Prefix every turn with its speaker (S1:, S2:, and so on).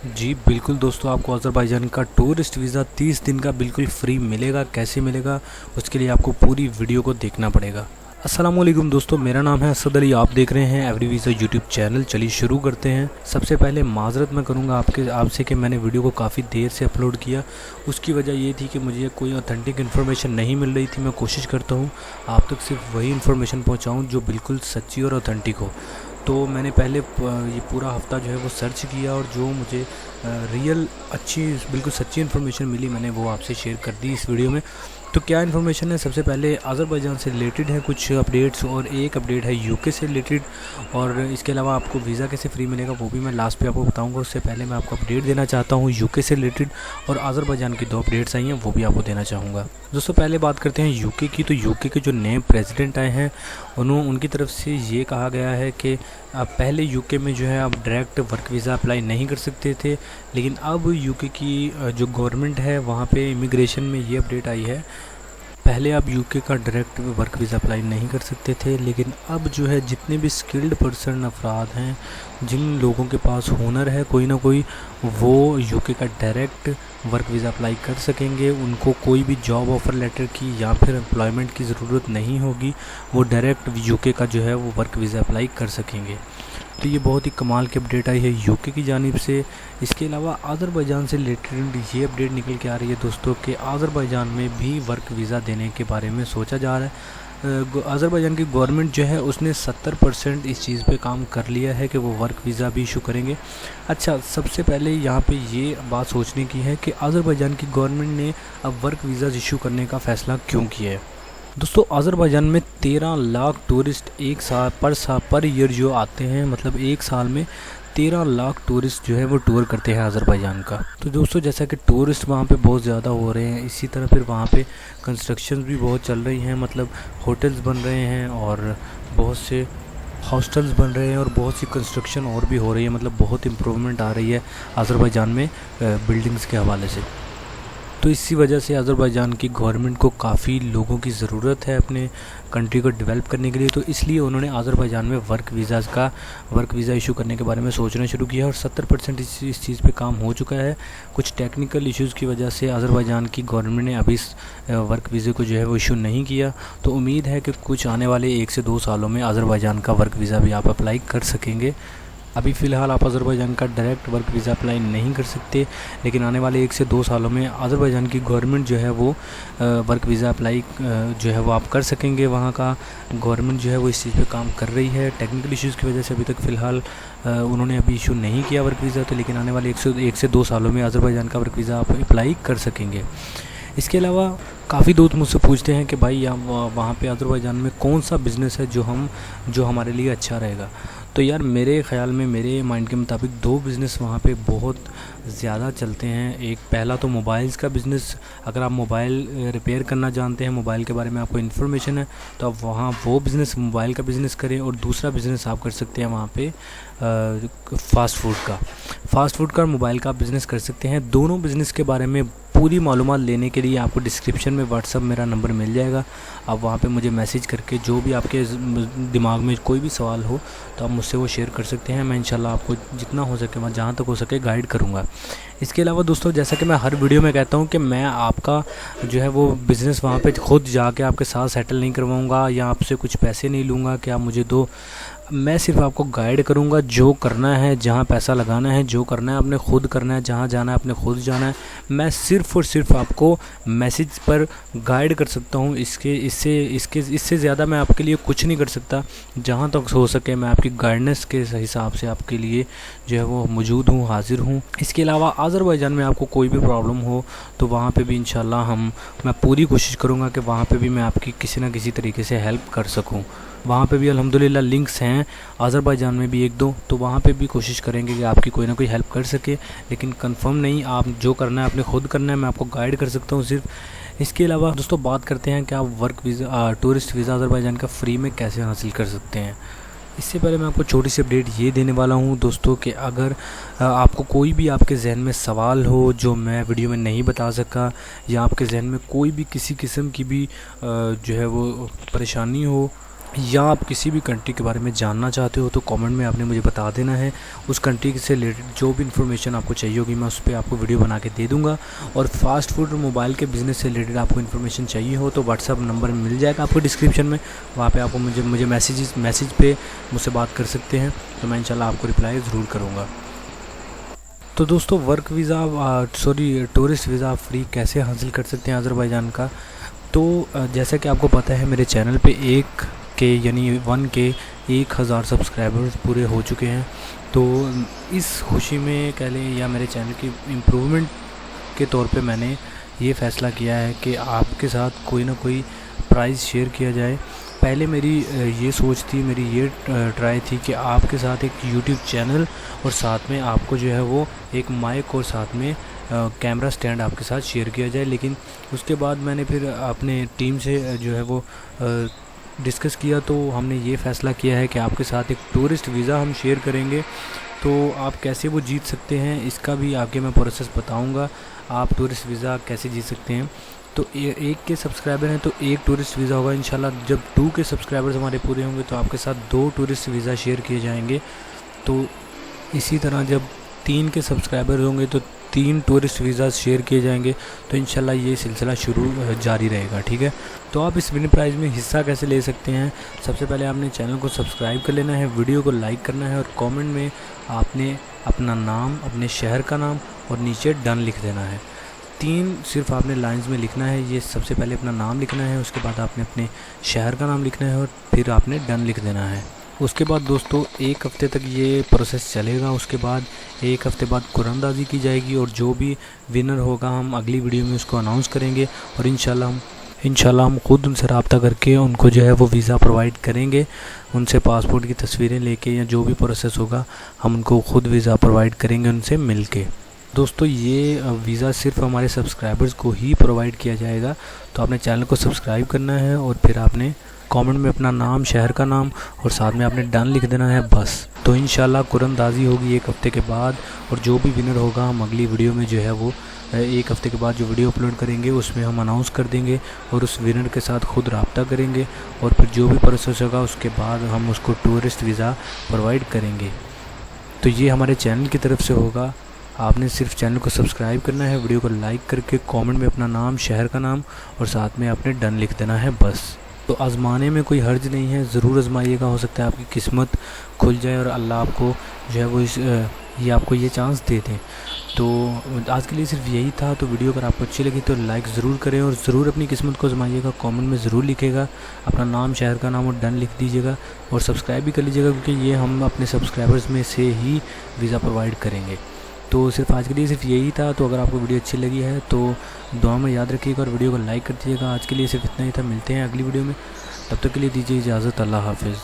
S1: जी बिल्कुल दोस्तों, आपको अज़रबैजान का टूरिस्ट वीज़ा 30 दिन का बिल्कुल फ्री मिलेगा। कैसे मिलेगा उसके लिए आपको पूरी वीडियो को देखना पड़ेगा। अस्सलाम वालेकुम दोस्तों, मेरा नाम है असद अली। आप देख रहे हैं एवरी वीज़ा यूट्यूब चैनल। चलिए शुरू करते हैं। सबसे पहले माज़रत मैं करूंगा आपसे कि मैंने वीडियो को काफ़ी देर से अपलोड किया। उसकी वजह ये थी कि मुझे कोई ऑथेंटिक इन्फॉर्मेशन नहीं मिल रही थी। मैं कोशिश करता हूँ आप तक सिर्फ वही इन्फॉर्मेशन पहुँचाऊँ जो बिल्कुल सच्ची और ऑथेंटिक हो। तो मैंने पहले ये पूरा हफ़्ता जो है वो सर्च किया और जो मुझे रियल अच्छी बिल्कुल सच्ची इन्फॉर्मेशन मिली मैंने वो आपसे शेयर कर दी इस वीडियो में। तो क्या इन्फॉर्मेशन है, सबसे पहले अज़रबैजान से रिलेटेड है कुछ अपडेट्स, और एक अपडेट है यूके से रिलेटेड। और इसके अलावा आपको वीज़ा कैसे फ्री मिलेगा वो भी मैं लास्ट पे आपको बताऊंगा। उससे पहले मैं आपको अपडेट देना चाहता हूँ यूके से रिलेटेड, और अज़रबैजान की 2 अपडेट्स आई हैं वो भी आपको देना चाहूँगा। दोस्तों पहले बात करते हैं यूके की। तो यूके के जो नए प्रेसिडेंट आए हैं उनकी तरफ से ये कहा गया है कि आप पहले यूके में जो है आप डायरेक्ट वर्क वीज़ा अप्लाई नहीं कर सकते थे, लेकिन अब यूके की जो गवर्नमेंट है वहाँ पे इमिग्रेशन में ये अपडेट आई है। पहले आप यूके का डायरेक्ट वर्क वीज़ा अप्लाई नहीं कर सकते थे, लेकिन अब जो है जितने भी स्किल्ड पर्सन अफराद हैं, जिन लोगों के पास हुनर है कोई ना कोई, वो यूके का डायरेक्ट वर्क वीज़ा अप्लाई कर सकेंगे। उनको कोई भी जॉब ऑफ़र लेटर की या फिर एम्प्लॉयमेंट की ज़रूरत नहीं होगी। वो डायरेक्ट यूके का जो है वो वर्क वीज़ा अप्लाई कर सकेंगे। तो ये बहुत ही कमाल की अपडेट आई है यूके की जानिब से। इसके अलावा अज़रबैजान से रिलेटेड ये अपडेट निकल के आ रही है दोस्तों कि अज़रबैजान में भी वर्क वीज़ा देने के बारे में सोचा जा रहा है। अज़रबैजान की गवर्नमेंट जो है उसने 70% इस चीज़ पे काम कर लिया है कि वो वर्क वीज़ा भी इशू करेंगे। अच्छा, सबसे पहले यहाँ पे ये बात सोचने की है कि अज़रबैजान की गवर्नमेंट ने अब वर्क वीज़ा इशू करने का फ़ैसला क्यों किया है। दोस्तों अज़रबैजान में 13 लाख टूरिस्ट एक साल पर ईयर जो आते हैं, मतलब एक साल में 13 लाख टूरिस्ट जो है वो टूर करते हैं अज़रबैजान का। तो दोस्तों जैसा कि टूरिस्ट वहाँ पे बहुत ज़्यादा हो रहे हैं, इसी तरह फिर वहाँ पे कंस्ट्रक्शन भी बहुत चल रही हैं। मतलब होटल्स बन रहे हैं और बहुत से हॉस्टल्स बन रहे हैं और बहुत सी कंस्ट्रक्शन और भी हो रही है। मतलब बहुत इम्प्रूवमेंट आ रही है अज़रबैजान में बिल्डिंग्स के हवाले से। तो इसी वजह से अज़रबैजान की गवर्नमेंट को काफ़ी लोगों की ज़रूरत है अपने कंट्री को डेवलप करने के लिए। तो इसलिए उन्होंने अज़रबैजान में वर्क वीज़ा इशू करने के बारे में सोचना शुरू किया और 70% इस चीज़ पे काम हो चुका है। कुछ टेक्निकल इश्यूज़ की वजह से अज़रबैजान की गवर्नमेंट ने अभी इस वर्क वीज़े को जो है वो इशू नहीं किया। तो उम्मीद है कि कुछ आने वाले 1 से 2 सालों में अज़रबैजान का वर्क वीज़ा भी आप अप्लाई कर सकेंगे। अभी फ़िलहाल आप अज़रबैजान का डायरेक्ट वर्क वीज़ा अप्लाई नहीं कर सकते, लेकिन आने वाले 1 से 2 सालों में अज़रबैजान की गवर्नमेंट जो है वो वर्क वीज़ा अप्लाई जो है वो आप कर सकेंगे। वहाँ का गवर्नमेंट जो है वो इस चीज़ पे काम कर रही है। टेक्निकल इश्यूज़ की वजह से अभी तक फ़िलहाल उन्होंने अभी इशू नहीं किया वर्क वीज़ा, तो लेकिन आने वाले 1 से 2 सालों में अज़रबैजान का वर्क वीज़ा आप अप्लाई कर सकेंगे। इसके अलावा काफ़ी दोस्त मुझसे पूछते हैं कि भाई वहाँ पे अज़रबैजान में कौन सा बिज़नेस है जो हमारे लिए अच्छा रहेगा। तो यार मेरे ख़्याल में, मेरे माइंड के मुताबिक 2 बिज़नेस वहाँ पे बहुत ज़्यादा चलते हैं। एक पहला तो मोबाइल्स का बिज़नेस। अगर आप मोबाइल रिपेयर करना जानते हैं, मोबाइल के बारे में आपको इन्फॉर्मेशन है, तो आप वहाँ वो बिज़नेस, मोबाइल का बिज़नेस करें। और दूसरा बिज़नेस आप कर सकते हैं वहाँ पे फ़ास्ट फूड का और मोबाइल का बिज़नेस कर सकते हैं। दोनों बिज़नेस के बारे में पूरी मालूमात लेने के लिए आपको डिस्क्रिप्शन में व्हाट्सअप मेरा नंबर मिल जाएगा। आप वहाँ पे मुझे मैसेज करके जो भी आपके दिमाग में कोई भी सवाल हो तो आप मुझसे वो शेयर कर सकते हैं। मैं इंशाल्लाह आपको जितना हो सके, मैं जहाँ तक हो सके गाइड करूँगा। इसके अलावा दोस्तों, जैसा कि मैं हर वीडियो में कहता हूँ कि मैं आपका जो है वो बिज़नेस वहाँ पे खुद जाके आपके साथ सेटल नहीं करवाऊँगा या आपसे कुछ पैसे नहीं लूँगा कि आप मुझे दो। मैं सिर्फ आपको गाइड करूँगा। जो करना है, जहाँ पैसा लगाना है, जो करना है आपने खुद करना है, जहाँ जाना है आपने खुद जाना है। मैं सिर्फ़ और सिर्फ आपको मैसेज पर गाइड कर सकता हूँ। इससे ज़्यादा मैं आपके लिए कुछ नहीं कर सकता। जहाँ तक हो सके मैं आपकी गाइडेंस के हिसाब से आपके लिए जो है वो मौजूद हूँ, हाज़िर हूँ। इसके अलावा अज़रबैजान में आपको कोई भी प्रॉब्लम हो तो वहाँ पे भी इंशाल्लाह मैं पूरी कोशिश करूँगा कि वहाँ पे भी मैं आपकी किसी न किसी तरीके से हेल्प कर सकूँ। वहाँ पे भी अल्हम्दुलिल्लाह लिंक्स हैं, अज़रबैजान में भी 1-2, तो वहाँ पे भी कोशिश करेंगे कि आपकी कोई ना कोई हेल्प कर सके। लेकिन कंफर्म नहीं, आप जो करना है आपने खुद करना है। मैं आपको गाइड कर सकता हूँ सिर्फ। इसके अलावा दोस्तों बात करते हैं कि आप work visa, tourist visa Azerbaijan का फ्री में कैसे हासिल कर सकते हैं। इससे पहले मैं आपको छोटी सी अपडेट ये देने वाला हूँ दोस्तों कि अगर आपको कोई भी आपके जहन में सवाल हो जो मैं वीडियो में नहीं बता सका, या आपके जहन में कोई भी किसी किस्म की भी जो है वो परेशानी हो, या आप किसी भी कंट्री के बारे में जानना चाहते हो तो कमेंट में आपने मुझे बता देना है। उस कंट्री से रिलेटेड जो भी इन्फॉर्मेशन आपको चाहिए होगी मैं उस पर आपको वीडियो बना के दे दूंगा। और फास्ट फूड और मोबाइल के बिज़नेस से रिलेटेड आपको इन्फॉर्मेशन चाहिए हो तो व्हाट्सअप नंबर मिल जाएगा आपको डिस्क्रिप्शन में, वहाँ पे आपको मुझे मैसेज पे मुझसे बात कर सकते हैं, तो मैं इंशाल्लाह आपको रिप्लाई ज़रूर करूँगा। तो दोस्तों वर्क वीज़ा टूरिस्ट वीज़ा आप फ्री कैसे हासिल कर सकते हैं अज़रबैजान का। तो जैसा कि आपको पता है मेरे चैनल पे 1,000 सब्सक्राइबर्स पूरे हो चुके हैं। तो इस खुशी में कह लें या मेरे चैनल की इम्प्रूवमेंट के तौर पे मैंने ये फ़ैसला किया है कि आपके साथ कोई ना कोई प्राइज़ शेयर किया जाए। पहले मेरी ये सोच थी, मेरी ये ट्राई थी कि आपके साथ एक यूट्यूब चैनल और साथ में आपको जो है वो एक माइक और साथ में कैमरा स्टैंड आपके साथ शेयर किया जाए। लेकिन उसके बाद मैंने फिर अपने टीम से जो है वो डिस्कस किया, तो हमने ये फ़ैसला किया है कि आपके साथ एक टूरिस्ट वीज़ा हम शेयर करेंगे। तो आप कैसे वो जीत सकते हैं इसका भी आगे मैं प्रोसेस बताऊंगा, आप टूरिस्ट वीज़ा कैसे जीत सकते हैं। तो एक के सब्सक्राइबर हैं तो एक टूरिस्ट वीज़ा होगा इंशाल्लाह। जब 2 के सब्सक्राइबर्स हमारे पूरे होंगे तो आपके साथ 2 टूरिस्ट वीज़ा शेयर किए जाएंगे। तो इसी तरह जब 3 के सब्सक्राइबर होंगे तो 3 टूरिस्ट वीज़ा शेयर किए जाएंगे। तो इंशाल्लाह ये सिलसिला जारी रहेगा, ठीक है। तो आप इस विन प्राइज़ में हिस्सा कैसे ले सकते हैं, सबसे पहले आपने चैनल को सब्सक्राइब कर लेना है, वीडियो को लाइक करना है और कमेंट में आपने अपना नाम, अपने शहर का नाम और नीचे डन लिख देना है। 3 सिर्फ आपने लाइंस में लिखना है। ये सबसे पहले अपना नाम लिखना है, उसके बाद आपने अपने शहर का नाम लिखना है और फिर आपने डन लिख देना है। उसके बाद दोस्तों 1 हफ़्ते तक ये प्रोसेस चलेगा। उसके बाद 1 हफ़्ते बाद कुरानदाजी की जाएगी और जो भी विनर होगा हम अगली वीडियो में उसको अनाउंस करेंगे और इंशाल्लाह हम ख़ुद उनसे रब्ता करके उनको जो है वो वीज़ा प्रोवाइड करेंगे। उनसे पासपोर्ट की तस्वीरें लेके या जो भी प्रोसेस होगा हम उनको ख़ुद वीज़ा प्रोवाइड करेंगे उनसे मिल के। दोस्तों ये वीज़ा सिर्फ हमारे सब्सक्राइबर्स को ही प्रोवाइड किया जाएगा। तो आपने चैनल को सब्सक्राइब करना है और फिर आपने कमेंट में अपना नाम, शहर का नाम और साथ में आपने डन लिख देना है बस। तो इंशाल्लाह कुरानदाजी होगी 1 हफ़्ते के बाद और जो भी विनर होगा हम अगली वीडियो में जो है वो 1 हफ़्ते के बाद जो वीडियो अपलोड करेंगे उसमें हम अनाउंस कर देंगे और उस विनर के साथ ख़ुद रब्ता करेंगे और फिर जो भी प्रोसेस होगा उसके बाद हम उसको टूरिस्ट वीज़ा प्रोवाइड करेंगे। तो ये हमारे चैनल की तरफ से होगा। आपने सिर्फ चैनल को सब्सक्राइब करना है, वीडियो को लाइक करके कमेंट में अपना नाम, शहर का नाम और साथ में आपने डन लिख देना है बस। तो आज़माने में कोई हर्ज नहीं है, ज़रूर आज़माइएगा, हो सकता है आपकी किस्मत खुल जाए और अल्लाह आपको जो है वो ये आपको ये चांस दे दें। तो आज के लिए सिर्फ यही था। तो वीडियो अगर आपको अच्छी लगी तो लाइक ज़रूर करें और ज़रूर अपनी किस्मत को आज़माइएगा। कमेंट में ज़रूर लिखेगा अपना नाम, शहर का नाम और डन लिख दीजिएगा और सब्सक्राइब भी कर लीजिएगा क्योंकि ये हम अपने सब्सक्राइबर्स में से ही वीज़ा प्रोवाइड करेंगे। तो सिर्फ आज के लिए सिर्फ यही था। तो अगर आपको वीडियो अच्छी लगी है तो दुआ में याद रखिएगा और वीडियो को लाइक कर दीजिएगा। आज के लिए सिर्फ इतना ही था, मिलते हैं अगली वीडियो में, तब तक के लिए दीजिए इजाज़त। अल्लाह हाफ़िज़।